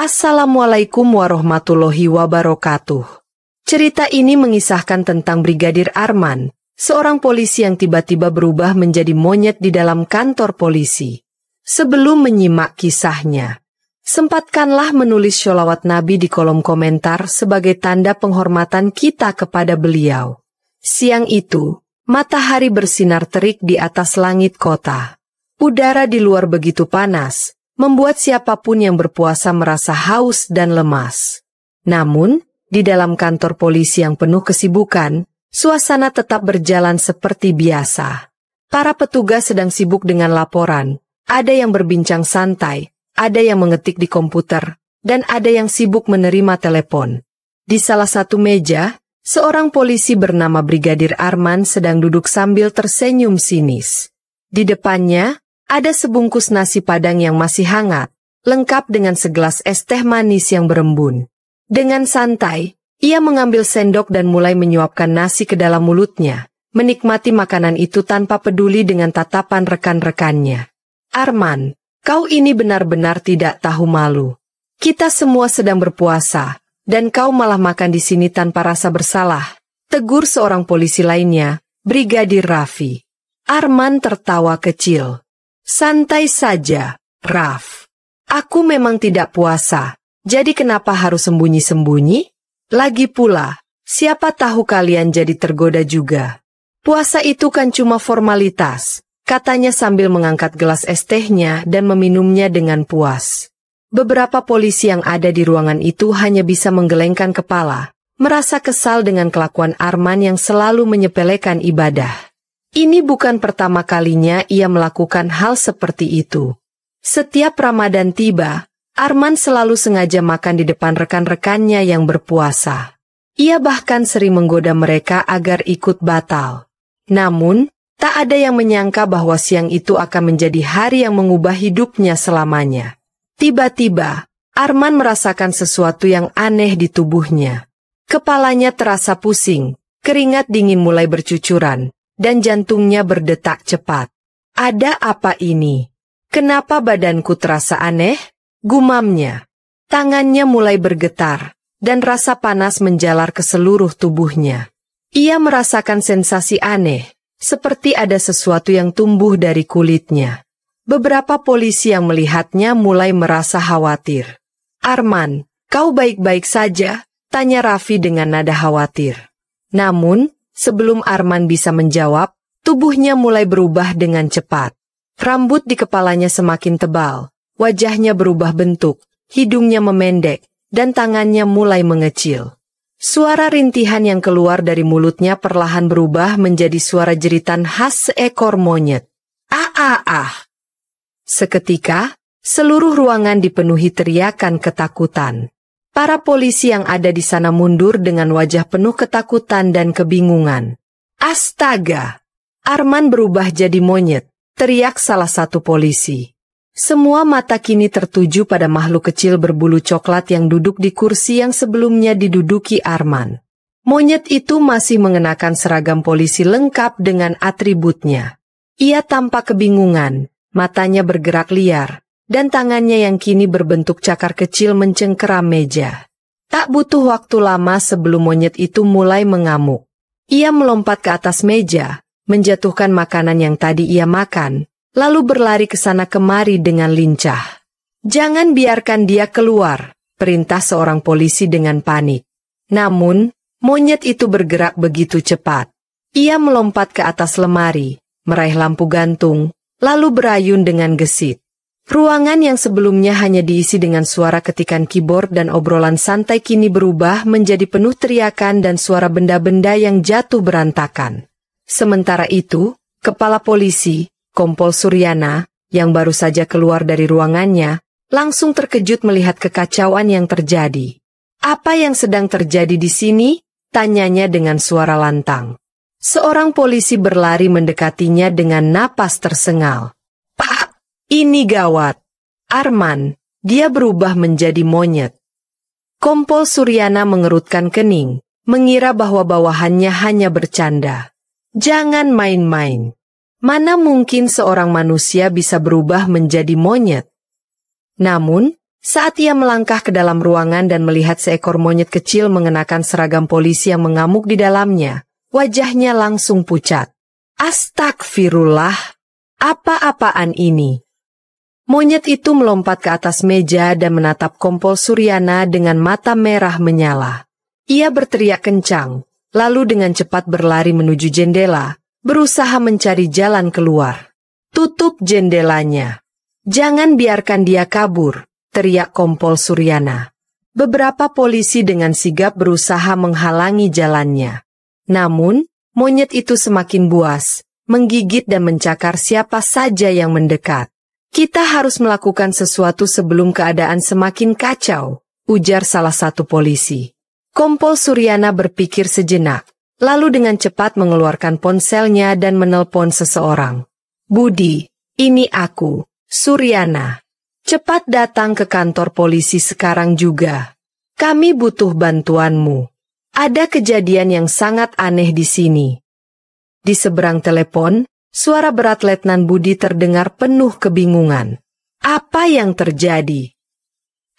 Assalamualaikum warahmatullahi wabarakatuh. Cerita ini mengisahkan tentang Brigadir Arman, seorang polisi yang tiba-tiba berubah menjadi monyet di dalam kantor polisi. Sebelum menyimak kisahnya, sempatkanlah menulis sholawat Nabi di kolom komentar sebagai tanda penghormatan kita kepada beliau. Siang itu, matahari bersinar terik di atas langit kota. Udara di luar begitu panas, membuat siapapun yang berpuasa merasa haus dan lemas. Namun, di dalam kantor polisi yang penuh kesibukan, suasana tetap berjalan seperti biasa. Para petugas sedang sibuk dengan laporan, ada yang berbincang santai, ada yang mengetik di komputer, dan ada yang sibuk menerima telepon. Di salah satu meja, seorang polisi bernama Brigadir Arman sedang duduk sambil tersenyum sinis. Di depannya, ada sebungkus nasi padang yang masih hangat, lengkap dengan segelas es teh manis yang berembun. Dengan santai, ia mengambil sendok dan mulai menyuapkan nasi ke dalam mulutnya, menikmati makanan itu tanpa peduli dengan tatapan rekan-rekannya. Arman, kau ini benar-benar tidak tahu malu. Kita semua sedang berpuasa, dan kau malah makan di sini tanpa rasa bersalah, tegur seorang polisi lainnya, Brigadir Raffi. Arman tertawa kecil. Santai saja, Raf. Aku memang tidak puasa, jadi kenapa harus sembunyi-sembunyi? Lagi pula, siapa tahu kalian jadi tergoda juga. Puasa itu kan cuma formalitas, katanya sambil mengangkat gelas es tehnya dan meminumnya dengan puas. Beberapa polisi yang ada di ruangan itu hanya bisa menggelengkan kepala, merasa kesal dengan kelakuan Arman yang selalu menyepelekan ibadah. Ini bukan pertama kalinya ia melakukan hal seperti itu. Setiap Ramadan tiba, Arman selalu sengaja makan di depan rekan-rekannya yang berpuasa. Ia bahkan sering menggoda mereka agar ikut batal. Namun, tak ada yang menyangka bahwa siang itu akan menjadi hari yang mengubah hidupnya selamanya. Tiba-tiba, Arman merasakan sesuatu yang aneh di tubuhnya. Kepalanya terasa pusing, keringat dingin mulai bercucuran, dan jantungnya berdetak cepat. Ada apa ini? Kenapa badanku terasa aneh? Gumamnya. Tangannya mulai bergetar, dan rasa panas menjalar ke seluruh tubuhnya. Ia merasakan sensasi aneh, seperti ada sesuatu yang tumbuh dari kulitnya. Beberapa polisi yang melihatnya mulai merasa khawatir. Arman, kau baik-baik saja? Tanya Raffi dengan nada khawatir. Namun, sebelum Arman bisa menjawab, tubuhnya mulai berubah dengan cepat. Rambut di kepalanya semakin tebal, wajahnya berubah bentuk, hidungnya memendek, dan tangannya mulai mengecil. Suara rintihan yang keluar dari mulutnya perlahan berubah menjadi suara jeritan khas seekor monyet. Ah. Seketika, seluruh ruangan dipenuhi teriakan ketakutan. Para polisi yang ada di sana mundur dengan wajah penuh ketakutan dan kebingungan. Astaga! Arman berubah jadi monyet, teriak salah satu polisi. Semua mata kini tertuju pada makhluk kecil berbulu coklat yang duduk di kursi yang sebelumnya diduduki Arman. Monyet itu masih mengenakan seragam polisi lengkap dengan atributnya. Ia tampak kebingungan, matanya bergerak liar, dan tangannya yang kini berbentuk cakar kecil mencengkeram meja. Tak butuh waktu lama sebelum monyet itu mulai mengamuk. Ia melompat ke atas meja, menjatuhkan makanan yang tadi ia makan, lalu berlari ke sana kemari dengan lincah. Jangan biarkan dia keluar, perintah seorang polisi dengan panik. Namun, monyet itu bergerak begitu cepat. Ia melompat ke atas lemari, meraih lampu gantung, lalu berayun dengan gesit. Ruangan yang sebelumnya hanya diisi dengan suara ketikan keyboard dan obrolan santai kini berubah menjadi penuh teriakan dan suara benda-benda yang jatuh berantakan. Sementara itu, kepala polisi, Kompol Suryana, yang baru saja keluar dari ruangannya, langsung terkejut melihat kekacauan yang terjadi. Apa yang sedang terjadi di sini? Tanyanya dengan suara lantang. Seorang polisi berlari mendekatinya dengan napas tersengal. Pak! Ini gawat. Arman, dia berubah menjadi monyet. Kompol Suryana mengerutkan kening, mengira bahwa bawahannya hanya bercanda. Jangan main-main. Mana mungkin seorang manusia bisa berubah menjadi monyet? Namun, Saat ia melangkah ke dalam ruangan dan melihat seekor monyet kecil mengenakan seragam polisi yang mengamuk di dalamnya, wajahnya langsung pucat. Astagfirullah, apa-apaan ini? Monyet itu melompat ke atas meja dan menatap Kompol Suryana dengan mata merah menyala. Ia berteriak kencang, lalu dengan cepat berlari menuju jendela, berusaha mencari jalan keluar. Tutup jendelanya. Jangan biarkan dia kabur, teriak Kompol Suryana. Beberapa polisi dengan sigap berusaha menghalangi jalannya. Namun, monyet itu semakin buas, menggigit dan mencakar siapa saja yang mendekat. Kita harus melakukan sesuatu sebelum keadaan semakin kacau, ujar salah satu polisi. Kompol Suryana berpikir sejenak, lalu dengan cepat mengeluarkan ponselnya dan menelpon seseorang. Budi, ini aku, Suryana. Cepat datang ke kantor polisi sekarang juga. Kami butuh bantuanmu. Ada kejadian yang sangat aneh di sini. Di seberang telepon, suara berat Letnan Budi terdengar penuh kebingungan. Apa yang terjadi?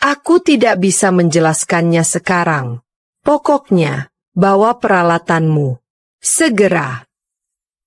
Aku tidak bisa menjelaskannya sekarang. Pokoknya, bawa peralatanmu. Segera.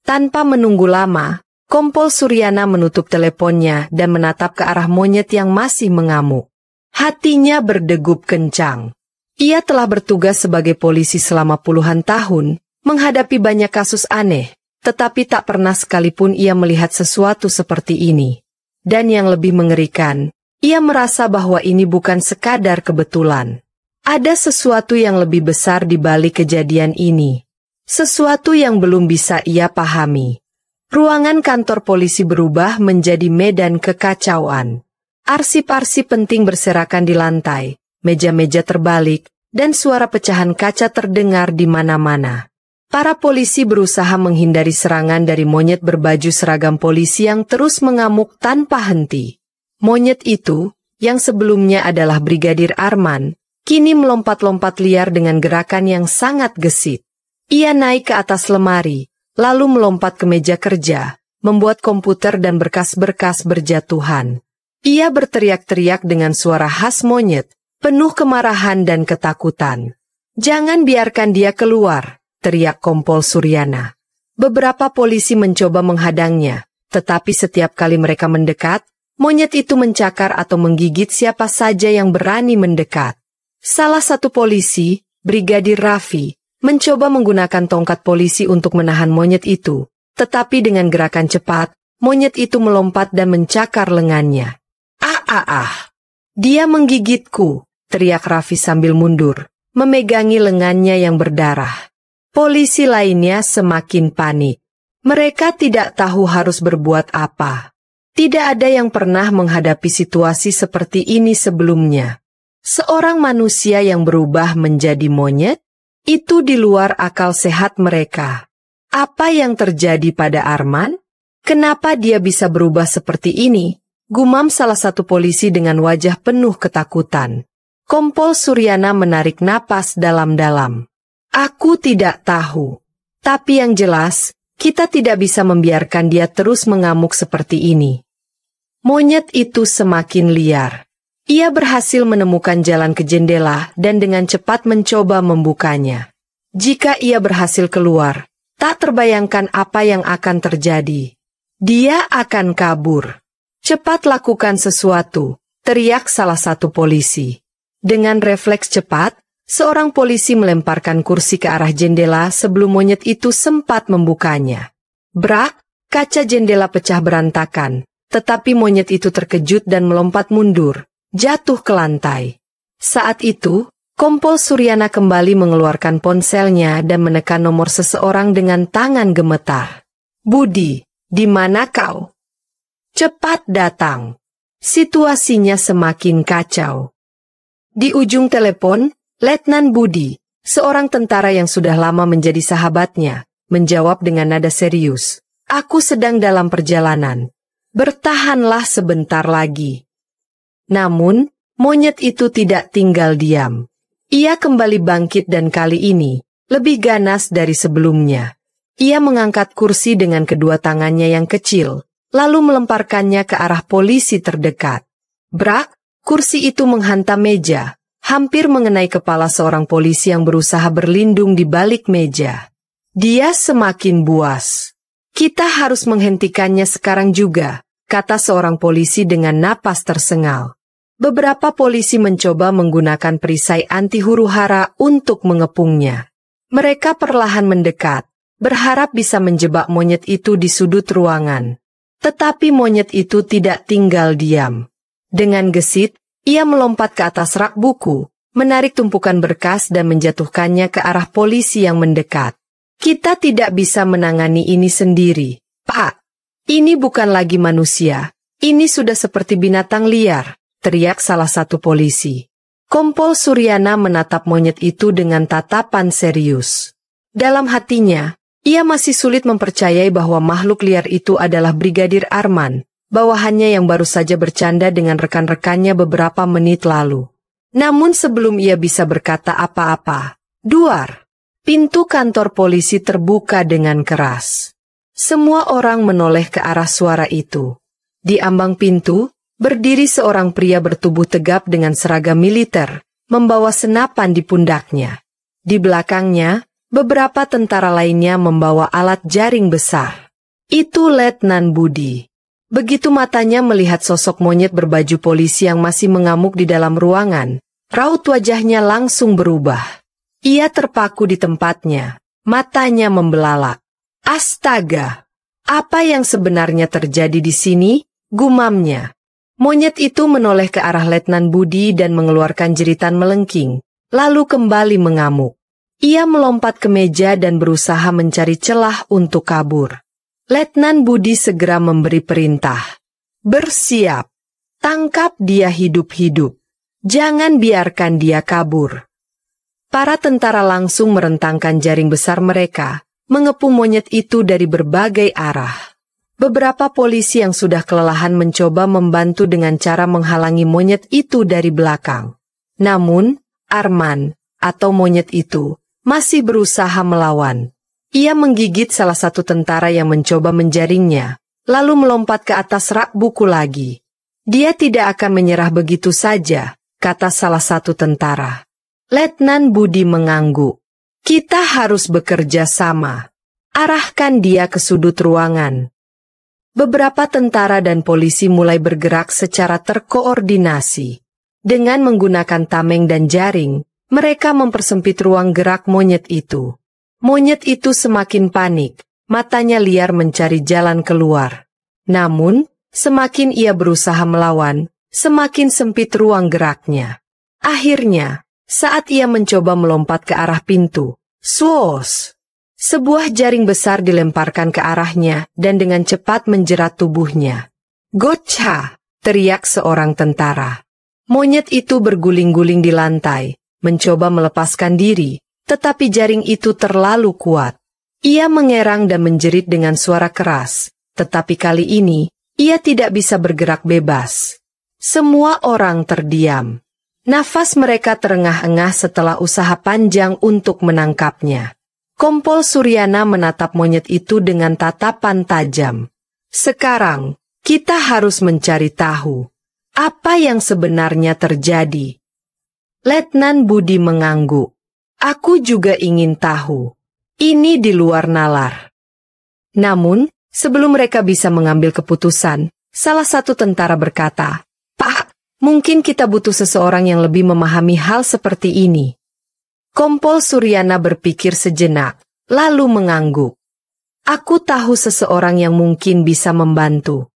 Tanpa menunggu lama, Kompol Suryana menutup teleponnya dan menatap ke arah monyet yang masih mengamuk. Hatinya berdegup kencang. Ia telah bertugas sebagai polisi selama puluhan tahun, menghadapi banyak kasus aneh, tetapi tak pernah sekalipun ia melihat sesuatu seperti ini. Dan yang lebih mengerikan, ia merasa bahwa ini bukan sekadar kebetulan. Ada sesuatu yang lebih besar di balik kejadian ini. Sesuatu yang belum bisa ia pahami. Ruangan kantor polisi berubah menjadi medan kekacauan. Arsip-arsip penting berserakan di lantai, meja-meja terbalik, dan suara pecahan kaca terdengar di mana-mana. Para polisi berusaha menghindari serangan dari monyet berbaju seragam polisi yang terus mengamuk tanpa henti. Monyet itu, yang sebelumnya adalah Brigadir Arman, kini melompat-lompat liar dengan gerakan yang sangat gesit. Ia naik ke atas lemari, lalu melompat ke meja kerja, membuat komputer dan berkas-berkas berjatuhan. Ia berteriak-teriak dengan suara khas monyet, penuh kemarahan dan ketakutan. Jangan biarkan dia keluar, teriak Kompol Suryana. Beberapa polisi mencoba menghadangnya, tetapi setiap kali mereka mendekat, monyet itu mencakar atau menggigit siapa saja yang berani mendekat. Salah satu polisi, Brigadir Raffi, mencoba menggunakan tongkat polisi untuk menahan monyet itu, tetapi dengan gerakan cepat, monyet itu melompat dan mencakar lengannya. Dia menggigitku, teriak Raffi sambil mundur, memegangi lengannya yang berdarah. Polisi lainnya semakin panik. Mereka tidak tahu harus berbuat apa. Tidak ada yang pernah menghadapi situasi seperti ini sebelumnya. Seorang manusia yang berubah menjadi monyet? Itu di luar akal sehat mereka. Apa yang terjadi pada Arman? Kenapa dia bisa berubah seperti ini? Gumam salah satu polisi dengan wajah penuh ketakutan. Kompol Suryana menarik napas dalam-dalam. Aku tidak tahu. Tapi yang jelas, kita tidak bisa membiarkan dia terus mengamuk seperti ini. Monyet itu semakin liar. Ia berhasil menemukan jalan ke jendela dan dengan cepat mencoba membukanya. Jika ia berhasil keluar, tak terbayangkan apa yang akan terjadi. Dia akan kabur. Cepat lakukan sesuatu, teriak salah satu polisi. Dengan refleks cepat, seorang polisi melemparkan kursi ke arah jendela sebelum monyet itu sempat membukanya. Brak, kaca jendela pecah berantakan, tetapi monyet itu terkejut dan melompat mundur, jatuh ke lantai. Saat itu, Kompol Suryana kembali mengeluarkan ponselnya dan menekan nomor seseorang dengan tangan gemetar. Budi, di mana kau? Cepat datang. Situasinya semakin kacau. Di ujung telepon, Letnan Budi, seorang tentara yang sudah lama menjadi sahabatnya, menjawab dengan nada serius. Aku sedang dalam perjalanan. Bertahanlah sebentar lagi. Namun, monyet itu tidak tinggal diam. Ia kembali bangkit dan kali ini, lebih ganas dari sebelumnya. Ia mengangkat kursi dengan kedua tangannya yang kecil, lalu melemparkannya ke arah polisi terdekat. Brak, Kursi itu menghantam meja, hampir mengenai kepala seorang polisi yang berusaha berlindung di balik meja. Dia semakin buas. "Kita harus menghentikannya sekarang juga," kata seorang polisi dengan napas tersengal. Beberapa polisi mencoba menggunakan perisai anti huru-hara untuk mengepungnya. Mereka perlahan mendekat, berharap bisa menjebak monyet itu di sudut ruangan. Tetapi monyet itu tidak tinggal diam. Dengan gesit, ia melompat ke atas rak buku, menarik tumpukan berkas dan menjatuhkannya ke arah polisi yang mendekat. "Kita tidak bisa menangani ini sendiri, Pak. Ini bukan lagi manusia, ini sudah seperti binatang liar," teriak salah satu polisi. Kompol Suryana menatap monyet itu dengan tatapan serius. Dalam hatinya, ia masih sulit mempercayai bahwa makhluk liar itu adalah Brigadir Arman, bawahannya yang baru saja bercanda dengan rekan-rekannya beberapa menit lalu. Namun sebelum ia bisa berkata apa-apa, duar, pintu kantor polisi terbuka dengan keras. Semua orang menoleh ke arah suara itu. Di ambang pintu, berdiri seorang pria bertubuh tegap dengan seragam militer, membawa senapan di pundaknya. Di belakangnya, beberapa tentara lainnya membawa alat jaring besar. Itu Letnan Budi. Begitu matanya melihat sosok monyet berbaju polisi yang masih mengamuk di dalam ruangan, raut wajahnya langsung berubah. Ia terpaku di tempatnya, matanya membelalak. "Astaga, apa yang sebenarnya terjadi di sini?" gumamnya. Monyet itu menoleh ke arah Letnan Budi dan mengeluarkan jeritan melengking, lalu kembali mengamuk. Ia melompat ke meja dan berusaha mencari celah untuk kabur. Letnan Budi segera memberi perintah. "Bersiap, tangkap dia hidup-hidup. Jangan biarkan dia kabur." Para tentara langsung merentangkan jaring besar mereka, mengepung monyet itu dari berbagai arah. Beberapa polisi yang sudah kelelahan mencoba membantu dengan cara menghalangi monyet itu dari belakang. Namun, Arman, atau monyet itu, masih berusaha melawan. Ia menggigit salah satu tentara yang mencoba menjaringnya, lalu melompat ke atas rak buku lagi. "Dia tidak akan menyerah begitu saja," kata salah satu tentara. Letnan Budi mengangguk. "Kita harus bekerja sama. Arahkan dia ke sudut ruangan." Beberapa tentara dan polisi mulai bergerak secara terkoordinasi. Dengan menggunakan tameng dan jaring, mereka mempersempit ruang gerak monyet itu. Monyet itu semakin panik, matanya liar mencari jalan keluar. Namun, semakin ia berusaha melawan, semakin sempit ruang geraknya. Akhirnya, saat ia mencoba melompat ke arah pintu, swos! Sebuah jaring besar dilemparkan ke arahnya dan dengan cepat menjerat tubuhnya. "Gotcha!" teriak seorang tentara. Monyet itu berguling-guling di lantai, mencoba melepaskan diri, tetapi jaring itu terlalu kuat. Ia mengerang dan menjerit dengan suara keras, tetapi kali ini, ia tidak bisa bergerak bebas. Semua orang terdiam. Nafas mereka terengah-engah setelah usaha panjang untuk menangkapnya. Kompol Suryana menatap monyet itu dengan tatapan tajam. "Sekarang, kita harus mencari tahu apa yang sebenarnya terjadi." Letnan Budi mengangguk. "Aku juga ingin tahu. Ini di luar nalar." Namun, sebelum mereka bisa mengambil keputusan, salah satu tentara berkata, "Pak, mungkin kita butuh seseorang yang lebih memahami hal seperti ini." Kompol Suryana berpikir sejenak, lalu mengangguk. "Aku tahu seseorang yang mungkin bisa membantu."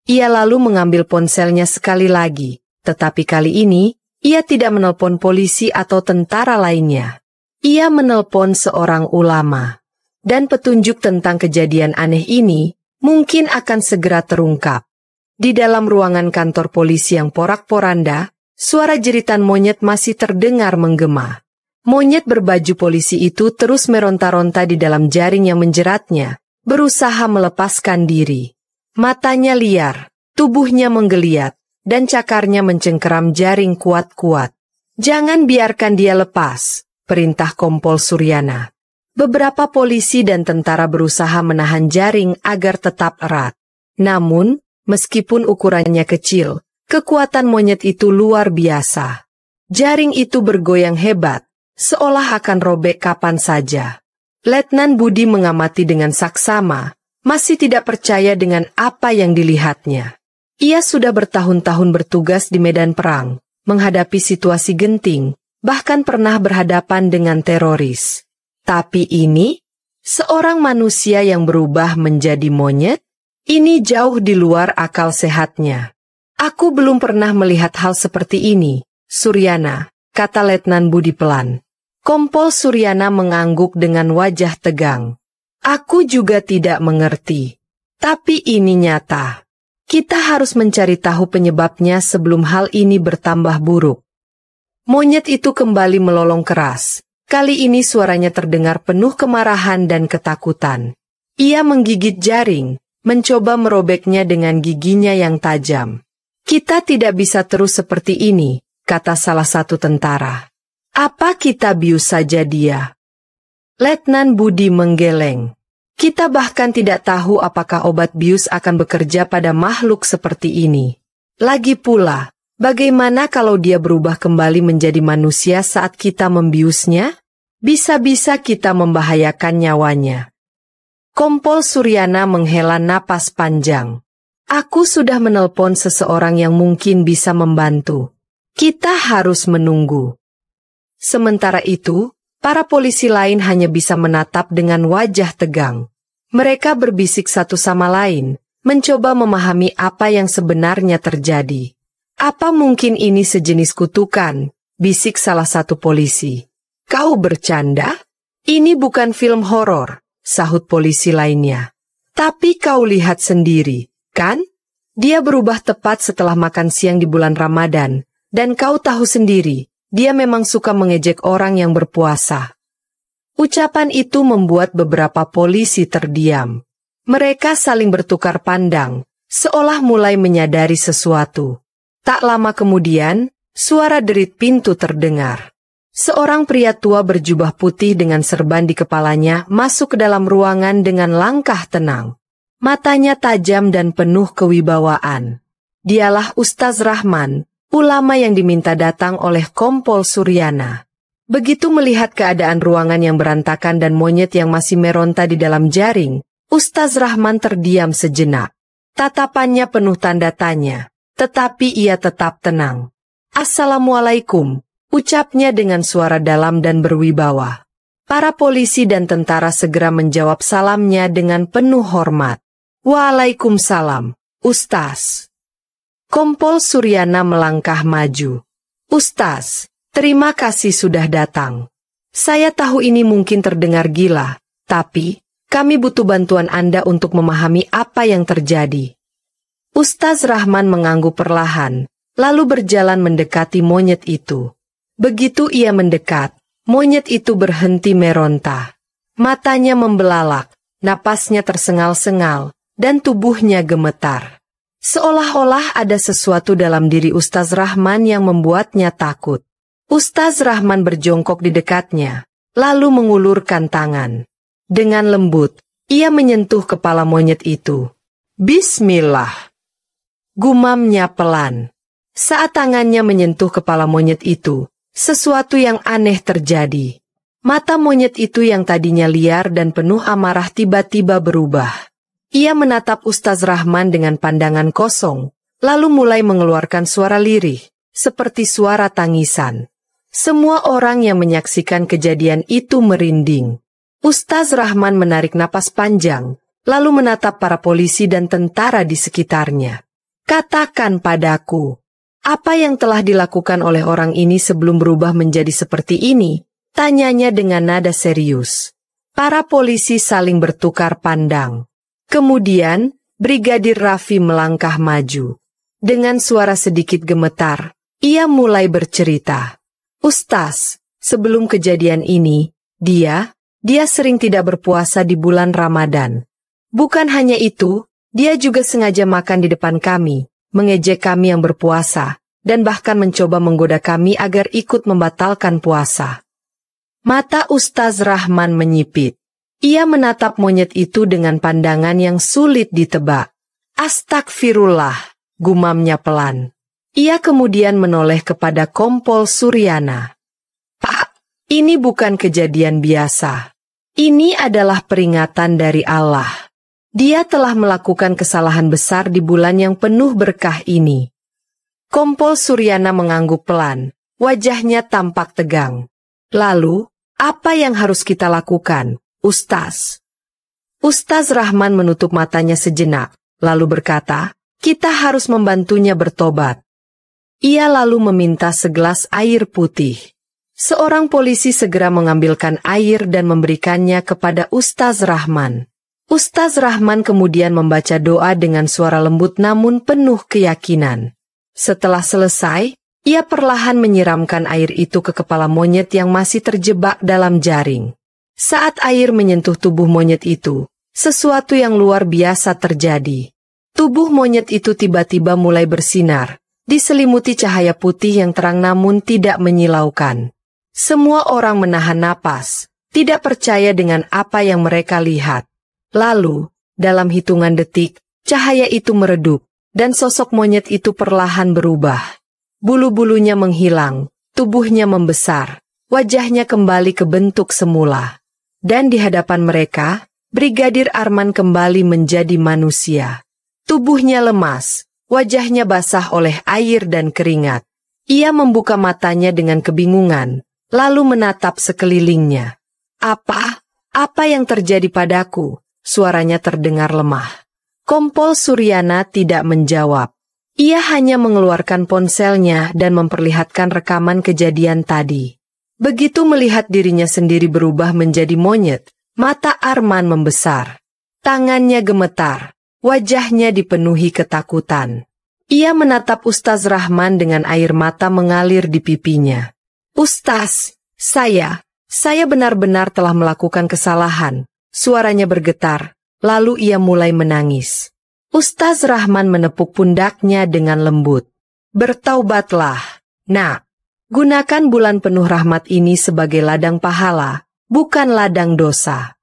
Ia lalu mengambil ponselnya sekali lagi, tetapi kali ini, ia tidak menelpon polisi atau tentara lainnya. Ia menelpon seorang ulama. Dan petunjuk tentang kejadian aneh ini, mungkin akan segera terungkap. Di dalam ruangan kantor polisi yang porak-poranda, suara jeritan monyet masih terdengar menggema. Monyet berbaju polisi itu terus meronta-ronta di dalam jaring yang menjeratnya, berusaha melepaskan diri. Matanya liar, tubuhnya menggeliat, dan cakarnya mencengkeram jaring kuat-kuat. "Jangan biarkan dia lepas," perintah Kompol Suryana. Beberapa polisi dan tentara berusaha menahan jaring agar tetap erat. Namun, meskipun ukurannya kecil, Kekuatan monyet itu luar biasa. Jaring itu bergoyang hebat, seolah akan robek kapan saja. Letnan Budi mengamati dengan saksama, masih tidak percaya dengan apa yang dilihatnya. Ia sudah bertahun-tahun bertugas di medan perang, menghadapi situasi genting, bahkan pernah berhadapan dengan teroris. Tapi ini, seorang manusia yang berubah menjadi monyet, ini jauh di luar akal sehatnya. Aku belum pernah melihat hal seperti ini, Suryana, kata Letnan Budi pelan. Kompol Suryana mengangguk dengan wajah tegang. Aku juga tidak mengerti. Tapi ini nyata. Kita harus mencari tahu penyebabnya sebelum hal ini bertambah buruk. Monyet itu kembali melolong keras. Kali ini suaranya terdengar penuh kemarahan dan ketakutan. Ia menggigit jaring, mencoba merobeknya dengan giginya yang tajam. Kita tidak bisa terus seperti ini, kata salah satu tentara. Apa kita bius saja dia? Letnan Budi menggeleng. Kita bahkan tidak tahu apakah obat bius akan bekerja pada makhluk seperti ini. Lagi pula, bagaimana kalau dia berubah kembali menjadi manusia saat kita membiusnya? Bisa-bisa kita membahayakan nyawanya. Kompol Suryana menghela napas panjang. Aku sudah menelpon seseorang yang mungkin bisa membantu. Kita harus menunggu. Sementara itu, para polisi lain hanya bisa menatap dengan wajah tegang. Mereka berbisik satu sama lain, mencoba memahami apa yang sebenarnya terjadi. Apa mungkin ini sejenis kutukan? Bisik salah satu polisi. Kau bercanda? Ini bukan film horor, sahut polisi lainnya. Tapi kau lihat sendiri. Kan? Dia berubah tepat setelah makan siang di bulan Ramadan, dan kau tahu sendiri, dia memang suka mengejek orang yang berpuasa. Ucapan itu membuat beberapa polisi terdiam. Mereka saling bertukar pandang, seolah mulai menyadari sesuatu. Tak lama kemudian, suara derit pintu terdengar. Seorang pria tua berjubah putih dengan serban di kepalanya masuk ke dalam ruangan dengan langkah tenang. Matanya tajam dan penuh kewibawaan. Dialah Ustaz Rahman, ulama yang diminta datang oleh Kompol Suryana. Begitu melihat keadaan ruangan yang berantakan dan monyet yang masih meronta di dalam jaring, Ustaz Rahman terdiam sejenak. Tatapannya penuh tanda tanya, tetapi ia tetap tenang. Assalamualaikum, ucapnya dengan suara dalam dan berwibawa. Para polisi dan tentara segera menjawab salamnya dengan penuh hormat. Waalaikumsalam, Ustaz. Kompol Suryana melangkah maju. Ustaz, terima kasih sudah datang. Saya tahu ini mungkin terdengar gila, tapi kami butuh bantuan Anda untuk memahami apa yang terjadi. Ustaz Rahman mengangguk perlahan, lalu berjalan mendekati monyet itu. Begitu ia mendekat, monyet itu berhenti meronta. Matanya membelalak, napasnya tersengal-sengal, dan tubuhnya gemetar. Seolah-olah ada sesuatu dalam diri Ustaz Rahman yang membuatnya takut. Ustaz Rahman berjongkok di dekatnya, lalu mengulurkan tangan. Dengan lembut, ia menyentuh kepala monyet itu. Bismillah. Gumamnya pelan. Saat tangannya menyentuh kepala monyet itu, sesuatu yang aneh terjadi. Mata monyet itu yang tadinya liar dan penuh amarah tiba-tiba berubah. Ia menatap Ustaz Rahman dengan pandangan kosong, lalu mulai mengeluarkan suara lirih, seperti suara tangisan. Semua orang yang menyaksikan kejadian itu merinding. Ustaz Rahman menarik napas panjang, lalu menatap para polisi dan tentara di sekitarnya. Katakan padaku, apa yang telah dilakukan oleh orang ini sebelum berubah menjadi seperti ini? Tanyanya dengan nada serius. Para polisi saling bertukar pandang. Kemudian, Brigadir Raffi melangkah maju. Dengan suara sedikit gemetar, ia mulai bercerita. Ustaz, sebelum kejadian ini, dia sering tidak berpuasa di bulan Ramadan. Bukan hanya itu, dia juga sengaja makan di depan kami, mengejek kami yang berpuasa, dan bahkan mencoba menggoda kami agar ikut membatalkan puasa. Mata Ustaz Rahman menyipit. Ia menatap monyet itu dengan pandangan yang sulit ditebak. Astagfirullah, gumamnya pelan. Ia kemudian menoleh kepada Kompol Suryana. "Pak, ini bukan kejadian biasa. Ini adalah peringatan dari Allah. Dia telah melakukan kesalahan besar di bulan yang penuh berkah ini." Kompol Suryana mengangguk pelan, wajahnya tampak tegang. "Lalu, apa yang harus kita lakukan, Ustaz?" Ustaz Rahman menutup matanya sejenak, lalu berkata, "Kita harus membantunya bertobat." Ia lalu meminta segelas air putih. Seorang polisi segera mengambilkan air dan memberikannya kepada Ustaz Rahman. Ustaz Rahman kemudian membaca doa dengan suara lembut namun penuh keyakinan. Setelah selesai, ia perlahan menyiramkan air itu ke kepala monyet yang masih terjebak dalam jaring. Saat air menyentuh tubuh monyet itu, sesuatu yang luar biasa terjadi. Tubuh monyet itu tiba-tiba mulai bersinar, diselimuti cahaya putih yang terang namun tidak menyilaukan. Semua orang menahan napas, tidak percaya dengan apa yang mereka lihat. Lalu, dalam hitungan detik, cahaya itu meredup, dan sosok monyet itu perlahan berubah. Bulu-bulunya menghilang, tubuhnya membesar, wajahnya kembali ke bentuk semula. Dan di hadapan mereka, Brigadir Arman kembali menjadi manusia. Tubuhnya lemas, wajahnya basah oleh air dan keringat. Ia membuka matanya dengan kebingungan, lalu menatap sekelilingnya. Apa yang terjadi padaku?" Suaranya terdengar lemah. Kompol Suryana tidak menjawab. Ia hanya mengeluarkan ponselnya dan memperlihatkan rekaman kejadian tadi. Begitu melihat dirinya sendiri berubah menjadi monyet, mata Arman membesar. Tangannya gemetar, wajahnya dipenuhi ketakutan. Ia menatap Ustaz Rahman dengan air mata mengalir di pipinya. "Ustaz, saya benar-benar telah melakukan kesalahan." Suaranya bergetar, lalu ia mulai menangis. Ustaz Rahman menepuk pundaknya dengan lembut. "Bertaubatlah, Nak. Gunakan bulan penuh rahmat ini sebagai ladang pahala, bukan ladang dosa."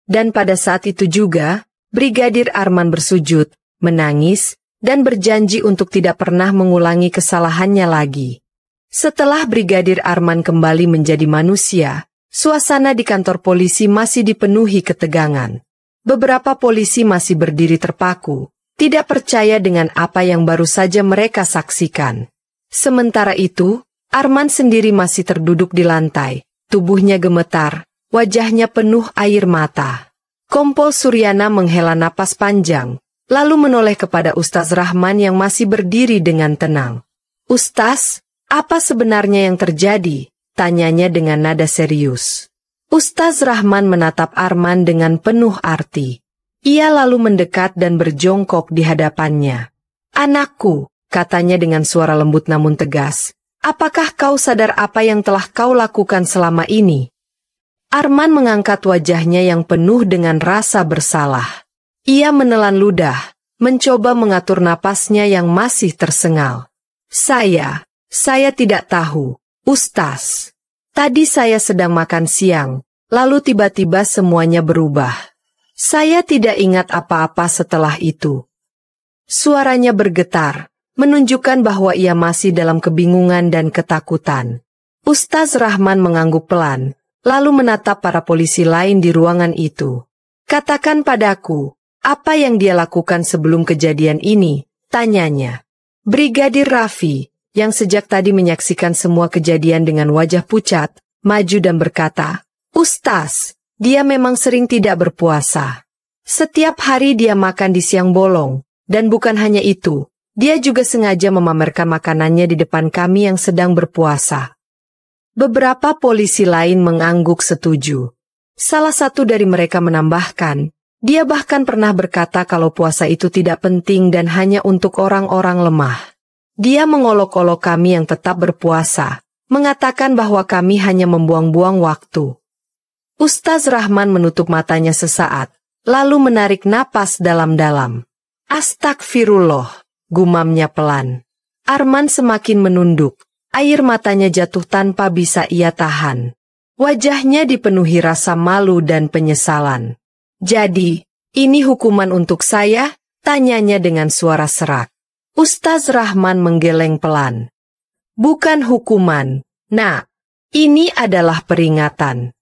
Dan pada saat itu juga, Brigadir Arman bersujud, menangis, dan berjanji untuk tidak pernah mengulangi kesalahannya lagi. Setelah Brigadir Arman kembali menjadi manusia, suasana di kantor polisi masih dipenuhi ketegangan. Beberapa polisi masih berdiri terpaku, tidak percaya dengan apa yang baru saja mereka saksikan. Sementara itu, Arman sendiri masih terduduk di lantai, tubuhnya gemetar, wajahnya penuh air mata. Kompol Suryana menghela napas panjang, lalu menoleh kepada Ustaz Rahman yang masih berdiri dengan tenang. "Ustaz, apa sebenarnya yang terjadi?" tanyanya dengan nada serius. Ustaz Rahman menatap Arman dengan penuh arti. Ia lalu mendekat dan berjongkok di hadapannya. "Anakku," katanya dengan suara lembut namun tegas, "apakah kau sadar apa yang telah kau lakukan selama ini?" Arman mengangkat wajahnya yang penuh dengan rasa bersalah. Ia menelan ludah, mencoba mengatur napasnya yang masih tersengal. Saya tidak tahu, Ustaz. Tadi saya sedang makan siang, lalu tiba-tiba semuanya berubah. Saya tidak ingat apa-apa setelah itu." Suaranya bergetar, menunjukkan bahwa ia masih dalam kebingungan dan ketakutan. Ustaz Rahman mengangguk pelan, lalu menatap para polisi lain di ruangan itu. "Katakan padaku, apa yang dia lakukan sebelum kejadian ini?" tanyanya. Brigadir Raffi, yang sejak tadi menyaksikan semua kejadian dengan wajah pucat, maju dan berkata, "Ustaz, dia memang sering tidak berpuasa. Setiap hari dia makan di siang bolong, dan bukan hanya itu, dia juga sengaja memamerkan makanannya di depan kami yang sedang berpuasa." Beberapa polisi lain mengangguk setuju. Salah satu dari mereka menambahkan, dia bahkan pernah berkata kalau puasa itu tidak penting dan hanya untuk orang-orang lemah. Dia mengolok-olok kami yang tetap berpuasa, mengatakan bahwa kami hanya membuang-buang waktu. Ustaz Rahman menutup matanya sesaat, lalu menarik napas dalam-dalam. "Astagfirullah," gumamnya pelan. Arman semakin menunduk, air matanya jatuh tanpa bisa ia tahan. Wajahnya dipenuhi rasa malu dan penyesalan. "Jadi, ini hukuman untuk saya?" tanyanya dengan suara serak. Ustaz Rahman menggeleng pelan. Bukan hukuman, Nak. Ini adalah peringatan.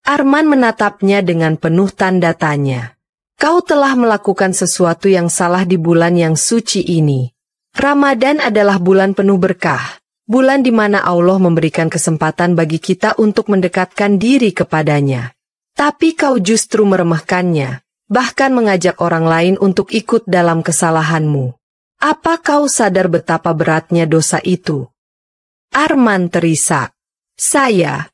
Arman menatapnya dengan penuh tanda tanya. Kau telah melakukan sesuatu yang salah di bulan yang suci ini. Ramadan adalah bulan penuh berkah. Bulan di mana Allah memberikan kesempatan bagi kita untuk mendekatkan diri kepadanya. Tapi kau justru meremehkannya, bahkan mengajak orang lain untuk ikut dalam kesalahanmu. Apa kau sadar betapa beratnya dosa itu? Arman terisak. Saya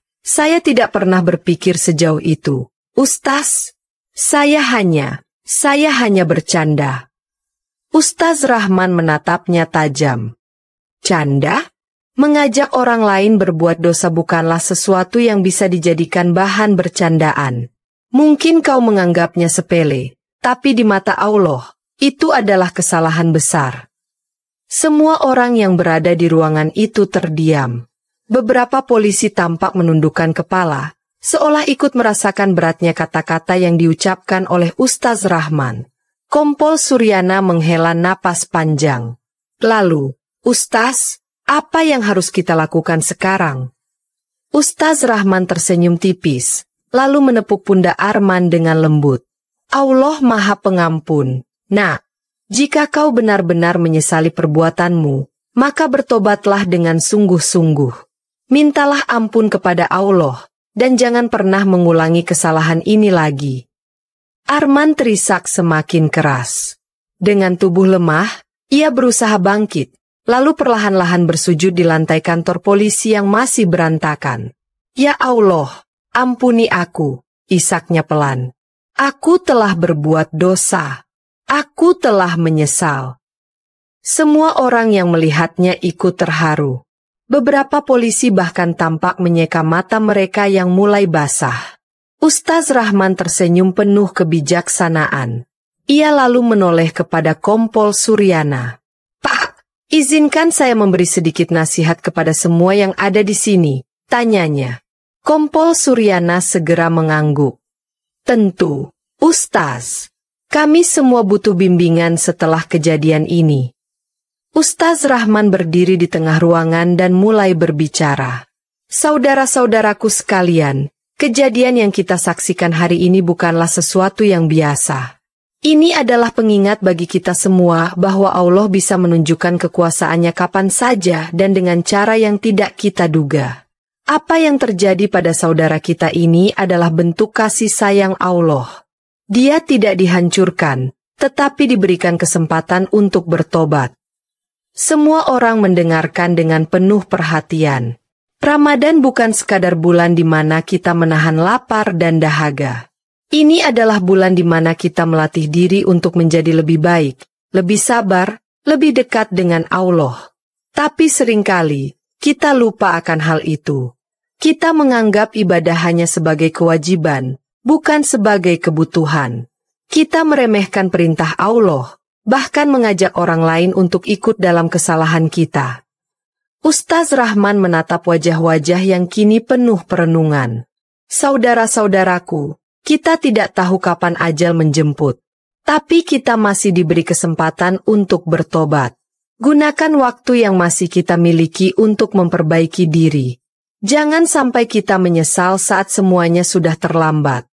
tidak pernah berpikir sejauh itu. Ustaz, saya hanya bercanda. Ustaz Rahman menatapnya tajam. Canda? Mengajak orang lain berbuat dosa bukanlah sesuatu yang bisa dijadikan bahan bercandaan. Mungkin kau menganggapnya sepele, tapi di mata Allah, itu adalah kesalahan besar. Semua orang yang berada di ruangan itu terdiam. Beberapa polisi tampak menundukkan kepala, seolah ikut merasakan beratnya kata-kata yang diucapkan oleh Ustaz Rahman. Kompol Suryana menghela napas panjang. Lalu, Ustaz, apa yang harus kita lakukan sekarang? Ustaz Rahman tersenyum tipis, lalu menepuk pundak Arman dengan lembut. Allah Maha Pengampun. Nak, jika kau benar-benar menyesali perbuatanmu, maka bertobatlah dengan sungguh-sungguh. Mintalah ampun kepada Allah, dan jangan pernah mengulangi kesalahan ini lagi. Arman terisak semakin keras. Dengan tubuh lemah, ia berusaha bangkit, lalu perlahan-lahan bersujud di lantai kantor polisi yang masih berantakan. Ya Allah, ampuni aku, isaknya pelan. Aku telah berbuat dosa. Aku telah menyesal. Semua orang yang melihatnya ikut terharu. Beberapa polisi bahkan tampak menyeka mata mereka yang mulai basah. Ustaz Rahman tersenyum penuh kebijaksanaan. Ia lalu menoleh kepada Kompol Suryana. Pak, izinkan saya memberi sedikit nasihat kepada semua yang ada di sini, tanyanya. Kompol Suryana segera mengangguk. Tentu, Ustaz. Kami semua butuh bimbingan setelah kejadian ini. Ustaz Rahman berdiri di tengah ruangan dan mulai berbicara. Saudara-saudaraku sekalian, kejadian yang kita saksikan hari ini bukanlah sesuatu yang biasa. Ini adalah pengingat bagi kita semua bahwa Allah bisa menunjukkan kekuasaannya kapan saja dan dengan cara yang tidak kita duga. Apa yang terjadi pada saudara kita ini adalah bentuk kasih sayang Allah. Dia tidak dihancurkan, tetapi diberikan kesempatan untuk bertobat. Semua orang mendengarkan dengan penuh perhatian. Ramadan bukan sekadar bulan di mana kita menahan lapar dan dahaga. Ini adalah bulan di mana kita melatih diri untuk menjadi lebih baik, lebih sabar, lebih dekat dengan Allah. Tapi seringkali, kita lupa akan hal itu. Kita menganggap ibadah hanya sebagai kewajiban, bukan sebagai kebutuhan. Kita meremehkan perintah Allah, bahkan mengajak orang lain untuk ikut dalam kesalahan kita. Ustaz Rahman menatap wajah-wajah yang kini penuh perenungan. Saudara-saudaraku, kita tidak tahu kapan ajal menjemput, tapi kita masih diberi kesempatan untuk bertobat. Gunakan waktu yang masih kita miliki untuk memperbaiki diri. Jangan sampai kita menyesal saat semuanya sudah terlambat.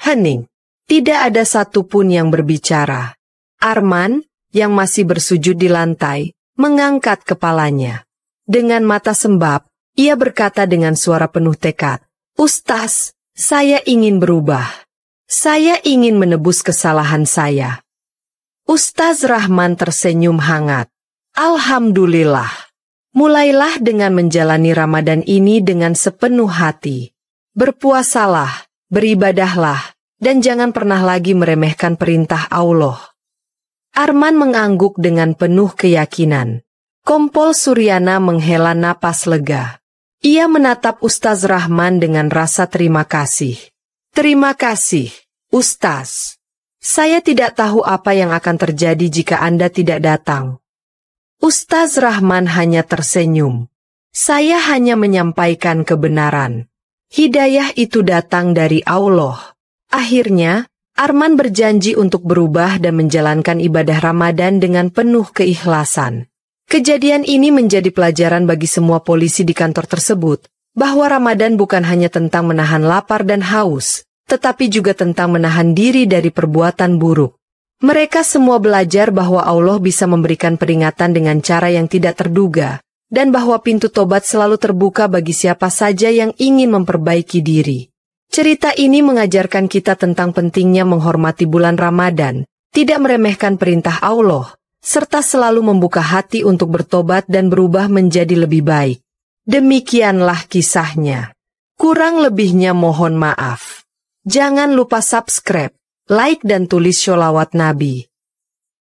Hening. Tidak ada satupun yang berbicara. Arman, yang masih bersujud di lantai, mengangkat kepalanya. Dengan mata sembab, ia berkata dengan suara penuh tekad, Ustaz, saya ingin berubah. Saya ingin menebus kesalahan saya. Ustaz Rahman tersenyum hangat. Alhamdulillah. Mulailah dengan menjalani Ramadan ini dengan sepenuh hati. Berpuasalah, beribadahlah, dan jangan pernah lagi meremehkan perintah Allah. Arman mengangguk dengan penuh keyakinan. Kompol Suryana menghela napas lega. Ia menatap Ustaz Rahman dengan rasa terima kasih. Terima kasih, Ustaz. Saya tidak tahu apa yang akan terjadi jika Anda tidak datang. Ustaz Rahman hanya tersenyum. Saya hanya menyampaikan kebenaran. Hidayah itu datang dari Allah. Akhirnya, Arman berjanji untuk berubah dan menjalankan ibadah Ramadan dengan penuh keikhlasan. Kejadian ini menjadi pelajaran bagi semua polisi di kantor tersebut, bahwa Ramadan bukan hanya tentang menahan lapar dan haus, tetapi juga tentang menahan diri dari perbuatan buruk. Mereka semua belajar bahwa Allah bisa memberikan peringatan dengan cara yang tidak terduga, dan bahwa pintu tobat selalu terbuka bagi siapa saja yang ingin memperbaiki diri. Cerita ini mengajarkan kita tentang pentingnya menghormati bulan Ramadan, tidak meremehkan perintah Allah, serta selalu membuka hati untuk bertobat dan berubah menjadi lebih baik. Demikianlah kisahnya. Kurang lebihnya mohon maaf. Jangan lupa subscribe, like dan tulis sholawat Nabi.